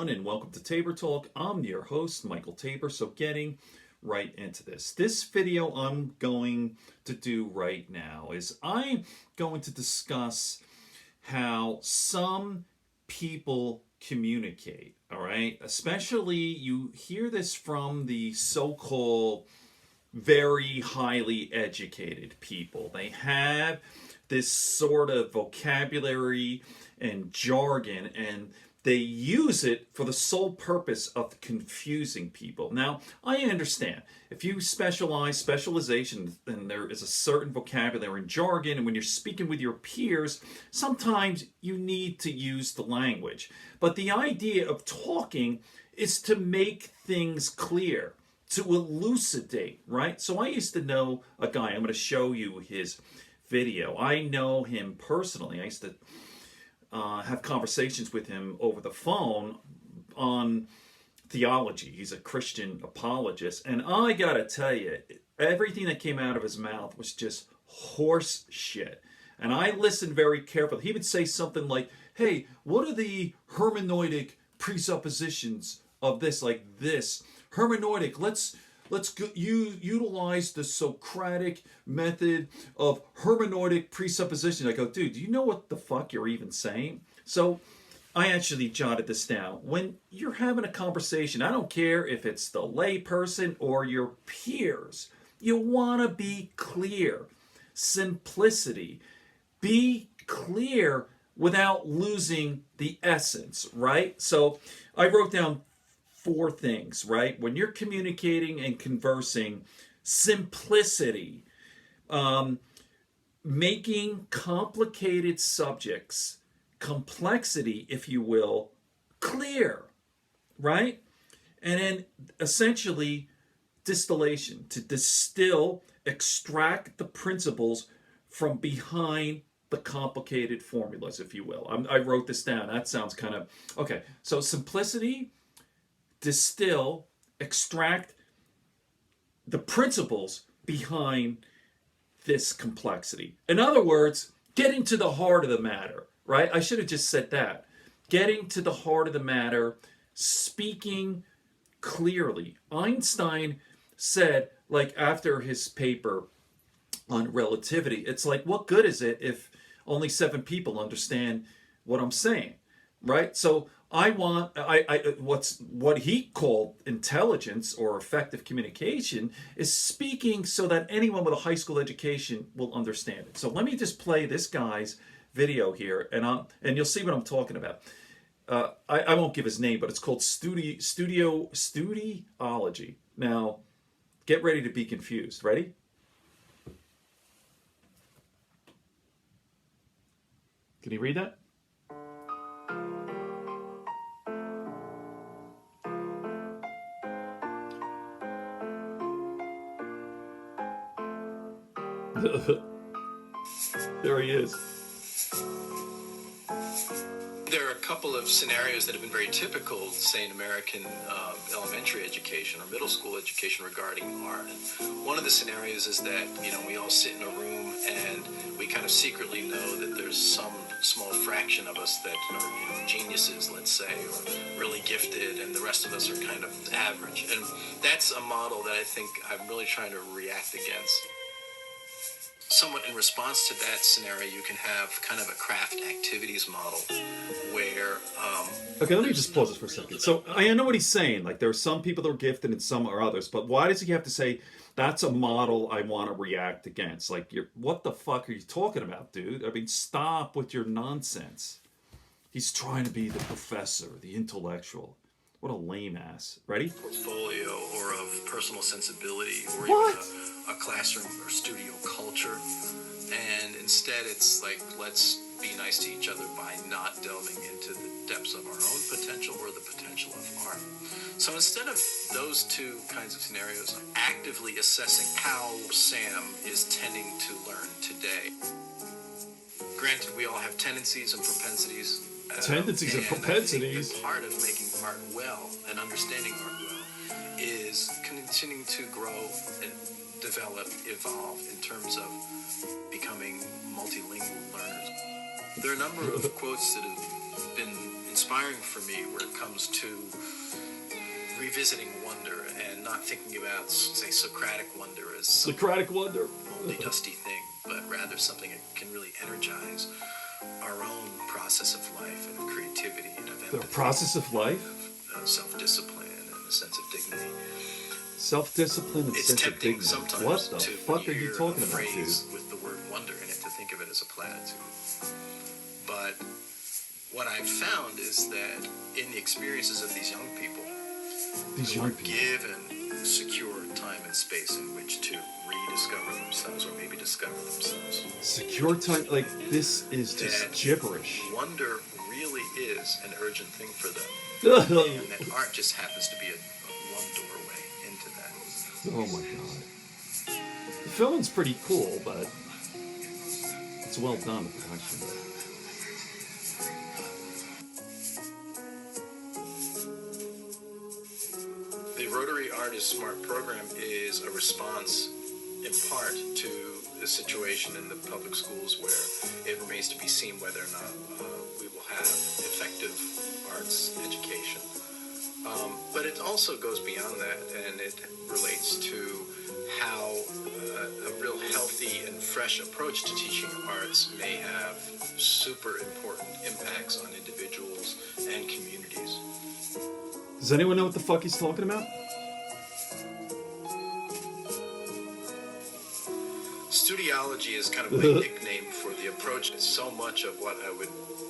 everyone, and welcome to Tabor Talk. I'm your host, Michael Tabor. So getting right into this. This video I'm going to do right now is I'm going to discuss how some people communicate, all right? Especially you hear this from the so-called very highly educated people. They have this sort of vocabulary and jargon, and they use it for the sole purpose of confusing people. Now, I understand if you specialization, then there is a certain vocabulary and jargon, and when you're speaking with your peers, sometimes you need to use the language. But the idea of talking is to make things clear, to elucidate, right? So I used to know a guy. I'm going to show you his video. I know him personally. I used to have conversations with him over the phone on theology. He's a Christian apologist. And I gotta tell you, everything that came out of his mouth was just horse shit. And I listened very carefully. He would say something like, hey, what are the hermeneutic presuppositions of this? Like this. Hermeneutic, let's utilize the Socratic method of hermeneutic presupposition. I go, dude, do you know what the fuck you're even saying? So I actually jotted this down. When you're having a conversation, I don't care if it's the lay person or your peers, you want to be clear. Simplicity. Be clear without losing the essence, right? So I wrote down 4 things, right? When you're communicating and conversing, simplicity, making complicated subjects, complexity, if you will, clear, right? And then essentially distillation, to distill, extract the principles from behind the complicated formulas, if you will. I wrote this down. That sounds kind of, okay. So simplicity, distill, extract the principles behind this complexity. In other words, getting to the heart of the matter, right? I should have just said that. Getting to the heart of the matter, speaking clearly. Einstein said, like after his paper on relativity, it's like, what good is it if only 7 people understand what I'm saying, right? So what he called intelligence or effective communication is speaking so that anyone with a high school education will understand it. So let me just play this guy's video here, and you'll see what I'm talking about. I won't give his name, but it's called Studiology. Now, get ready to be confused. Ready? Can you read that? There he is. There are a couple of scenarios that have been very typical, say in American elementary education or middle school education regarding art. And one of the scenarios is that, we all sit in a room and we kind of secretly know that there's some small fraction of us that are, geniuses, let's say, or really gifted, and the rest of us are kind of average. And that's a model that I think I'm really trying to react against. Somewhat in response to that scenario, you can have kind of a craft activities model where... okay, let me just pause this for a second. So I know what he's saying. Like, there are some people that are gifted and some are others. But why does he have to say, that's a model I want to react against? Like, what the fuck are you talking about, dude? I mean, stop with your nonsense. He's trying to be the professor, the intellectual. What a lame ass. Ready? Portfolio or of personal sensibility or what? Even a classroom or studio culture. And instead it's like, let's be nice to each other by not delving into the depths of our own potential or the potential of art. So instead of those 2 kinds of scenarios, actively assessing how Sam is tending to learn today. Granted, we all have tendencies and propensities. Tendencies and propensities. I think that part of making art well and understanding art well is continuing to grow and develop, evolve in terms of becoming multilingual learners. There are a number of quotes that have been inspiring for me where it comes to revisiting wonder and not thinking about, say, Socratic wonder as some Socratic wonder. moldy, dusty thing, but rather something that can really energize our own process of life and of creativity and of The empathy, process of life? of self-discipline and a sense of dignity. Self-discipline and It's sense of tempting dignity. sometimes What the to fuck are you hear talking a about, dude? phrase with the word wonder in it to think of it as a platitude. But what I've found is that in the experiences of these young people, These who young are people. given secure time and space in which to rediscover themselves or maybe discover themselves. Secure time, like, this is just That gibberish. wonder really is an urgent thing for them, and that art just happens to be a one doorway into that. Oh my god. The film's pretty cool, but it's well done, actually. The Rotary Artist Smart Program is a response, in part, to the situation in the public schools where it remains to be seen whether or not we will have effective arts education. But it also goes beyond that, and it relates to how a real healthy and fresh approach to teaching arts may have super important impacts on individuals and communities. Does anyone know what the fuck he's talking about? Studiology is kind of my nickname for the approach. So much of what I would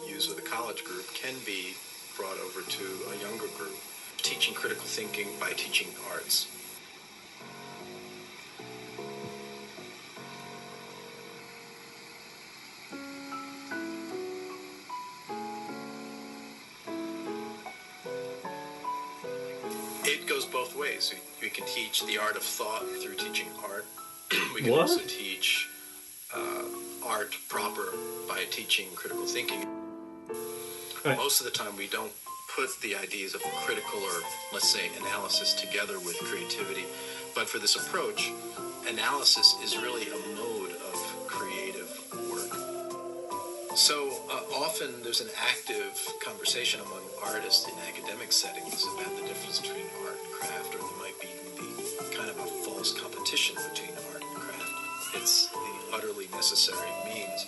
use with a college group can be brought over to a younger group. Teaching critical thinking by teaching arts. It goes both ways. We can teach the art of thought through teaching art. We can also teach art proper by teaching critical thinking. Right. Most of the time we don't put the ideas of critical or, let's say, analysis together with creativity. But for this approach, analysis is really a mode of creative work. So often there's an active conversation among artists in academic settings about the difference between art and craft, or there might be kind of a false competition between art and craft. It's the utterly necessary means.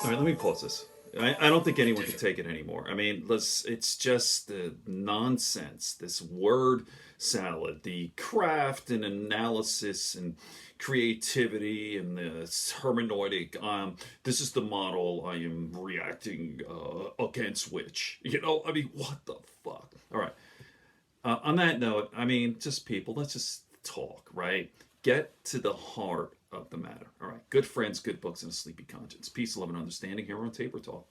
All right, let me pause this. I don't think anyone can take it anymore. I mean, it's just the nonsense, this word salad, the craft and analysis and creativity and the hermeneutic. This is the model I am reacting against which. You know, I mean, what the fuck? All right. On that note, I mean, just people, let's just talk, right? Get to the heart of the matter. All right. Good friends, good books, and a sleepy conscience. Peace, love, and understanding here on Taper Talk.